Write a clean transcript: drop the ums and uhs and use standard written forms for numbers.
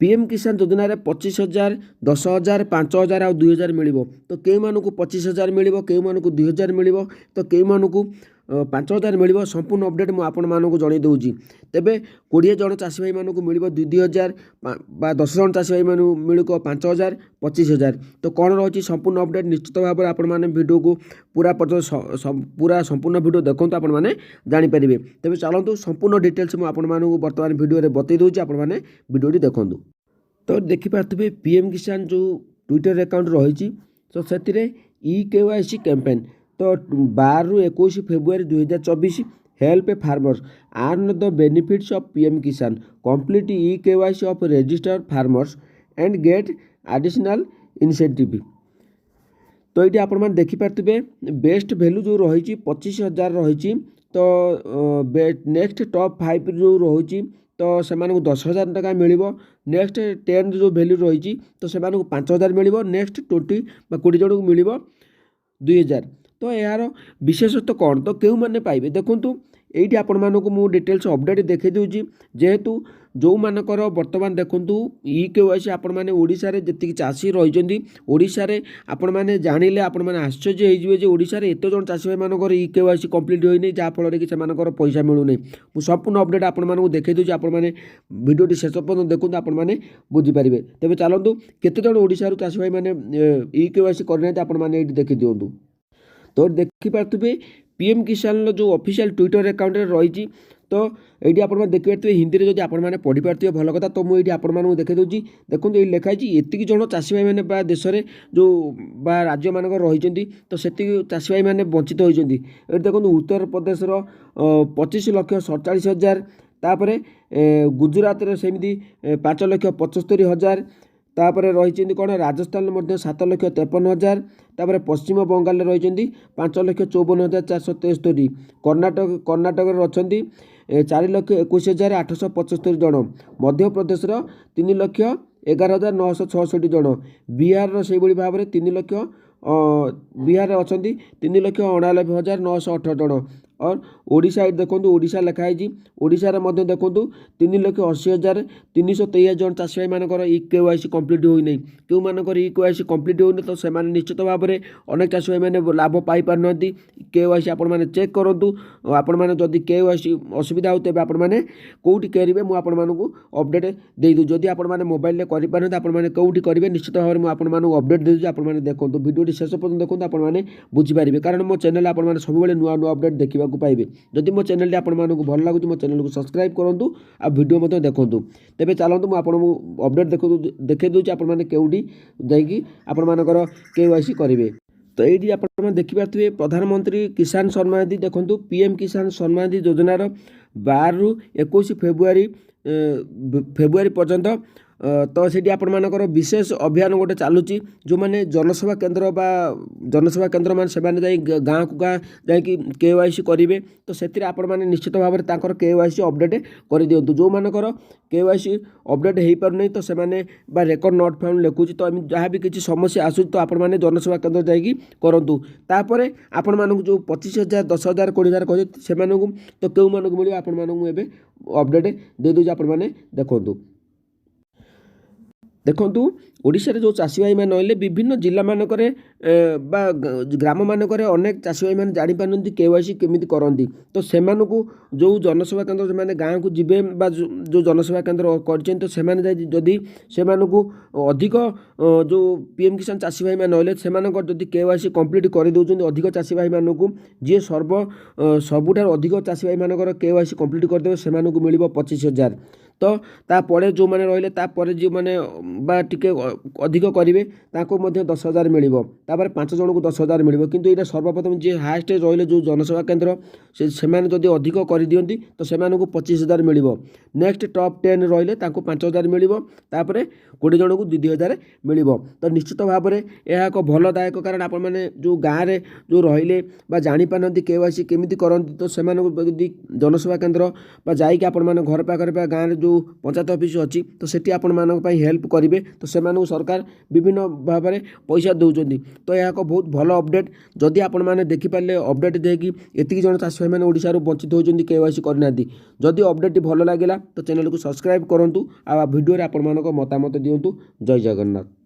PM किसान योजना 25,000 10,000 5,000 आ 2,000 मिल तो कई 25,000 मिल कई 2,000 मिल तो कई 5,000 मिल संपूर्ण अपडेट मुझे आपको जन दूसरी तेरे 20 जन चाषी भाई मानक मिल 2,000 10 जन चाषी भाई मिल 5,000 25,000 तो कौन रही संपूर्ण अपडेट निश्चित भाव में भिडियो को पूरा संपूर्ण भिडियो देखो आपने जानीपर तेज चलतु संपूर्ण डिटेल्स मुझे बर्तमान भिडियो बतई दूसरी आपने भिडियो देखूँ तो देखिपे पीएम किसान जो ट्विटर अकाउंट रही तो से KYC कैंपेन तो 12 ରୁ 21 February 2024 help farmers earn the benefits of PM Kisan complete KYC of registered farmers and get additional incentive तो ये आप देखिपे बेस्ट वैल्यू जो रही 25,000 रही तो नेक्स्ट टॉप 5 जो रही तो से 10,000 टका मिल नेक्स्ट 10 जो वैल्यू रही तो से 5,000 मिल नेक्स्ट 20 जन को मिल 2,000 तो यार विशेषत्व कौन तो क्यों मैंने पाइबे देखूँ ये आपण मानक मु डिटेल्स अपडेट देखी दूसरी जेहेतु जो मानकर बर्तमान देखूँ KYC आपण मैंने ओडिशा रे जति चाषी रही ओडिशा रे आपण मैंने जानिले आपण मैंने आश्चर्य हो ओडिशा रे एत जन चाषी भाई मानकर KYC कंप्लीट होई जहाँफल कि से पैसा मिलूनी मु संपूर्ण अपडेट आपण मानक देखी दूसरी आपण मैंने भिडियोटी शेष पर्यटन देखते आपण मैंने बुझीपारे तेज चलतु केते जन ओडिशा चाषी भाई मैंने KYC करना आपण मैंने देखी दिंतु तो देखिपे पीएम किसान जो ऑफिशियल ट्विटर अकाउंट रही तो ये आप देखिपे हिंदी में जब आपने पढ़ी पारे भल कथा तो मुझे आपको देखी दूसरी देखो ये लिखाई एतिक जन चाषी भाई मैंने देश में जो राज्य मानक रही तो से चाषी भाई मैंने वंचित होती देखो उत्तर प्रदेश 25,47,000 तापर गुजरात सेमती 5,75,000 तापर रही कौन राजस्थान में 7,53,000 तापर पश्चिम बंगाल रही 5,54,473 कर्णाटक अच्छा 4,21,875 जन मध्य प्रदेश 3,11,966 जन बिहार से भाव में 3 लाख बिहार अच्छा 3,99,918 जन और ओडिशा देखो ओडिशा लिखाई ओडिशा देखो 3,80,323 जन चाषी भाई मानकर KYC कंप्लीट होना क्यों मानकर KYC कंप्लीट होनी तो से निश्चित भाव में अनेक चाषी भाई मैंने लाभ पाई पार KYC आपण मैंने चेक करूँ आपण मैंने जदि KYC असुविधा हो तेज आपण मैंने कौटी करेंगे मुझे अपडेट देदू जदि आपण मैंने मोबाइल करें आपने कौटी करेंगे निश्चित भाव में आपको अपडेट देदूँ आपने देखो भिडियो शेष पर्यटन देखो आपने बुझीपारे कारण मो चैनल आपने सब नुआ नुआ अपडेट देखा पाइबे जदि मो चैनल आपको भल लगुच मो चैनल को सब्सक्राइब करूँ आ वीडियो देखूँ तेज चलतु मुझे अपडेट देखे दूसरी आपने कौटी जाकि आपर KYC करेंगे तो ये आप देखिपे प्रधानमंत्री किसान सम्मान निधि देखो पीएम किसान सम्मान निधि योजनार 12 ରୁ 21 फेब्रुआरी पर्यंत तो सीटी आपर विशेष अभियान गोटे चलुची जो मैंने जनसेवा केन्द्र जनसेवा केन्द्र मान से गाँ को गाँ जा KYC करेंगे तो से निश्चित भाव में KYC अपडेट कर दिंतु जो मानकर KYC अपडेट हो पार नहीं तो से रेकर्ड नॉट फाउंड लिखुची तो जहाँ भी किसी समस्या आसूँ तो आपने जनसेवा केन्द्र जाकि करूँ तापर आपण मानक जो 25,000 10,000 20,000 कहते से तो क्यों मानक मिले आपण मानक अपडेट दे दूँ आपने देखूँ देखु ओडिशा रे जो चाषी भाई मैंने रही विभिन्न जिला मानक ग्राम मानक अनेक चाषी भाई मैंने जापार KYC केमी करती तो से जो जनसेवा केन्द्र मैंने गाँव को जीवे जो जनसेवा केन्द्र करदी से अधिक जो पीएम किसान चाषी भाई मैंने रही से KYC कंप्लीट कर दौरान अधिक चाषी भाई मानक जी सबुठ अधिक चाषी भाई मानक KYC कंप्लीट करदे से मिल 25,000 तो तापर जो मैंने रही तापर जो मैंने टिके अधिक करेंगे 10,000 मिल 5 जन को 10,000 मिल किंतु ये सर्वप्रथम जी हाएस्ट रही जो जनसेवा केन्द्र से अधिक कर दिखती तो से 25,000 मिल नेक्स्ट टॉप 10 रही 5,000 मिल 20 जन को 2,000 मिल तो निश्चित भाव में यह एक भलदायक कारण आप जो गाँव में जो रहिले जापार KYC केमी करती तो से जनसेवा केन्द्र जाकि आप घर पाखे गाँव जो जो पंचायत ऑफिस अच्छी तो सेठी आपण मानक पई हेल्प करेंगे तो से सरकार विभिन्न भाव में पैसा दौरान तो यह एक बहुत भल अपडेट जदि आपण मैंने देखिपारे अपडेट देखिए एतिक जन चाषी भाई ओडिशा वंचित होती KYC करना जदि अपडेट भल लगे तो चैनल को सब्सक्राइब करूँ आ वीडियो आपण मानक मतामत दिंतु। जय जगन्नाथ।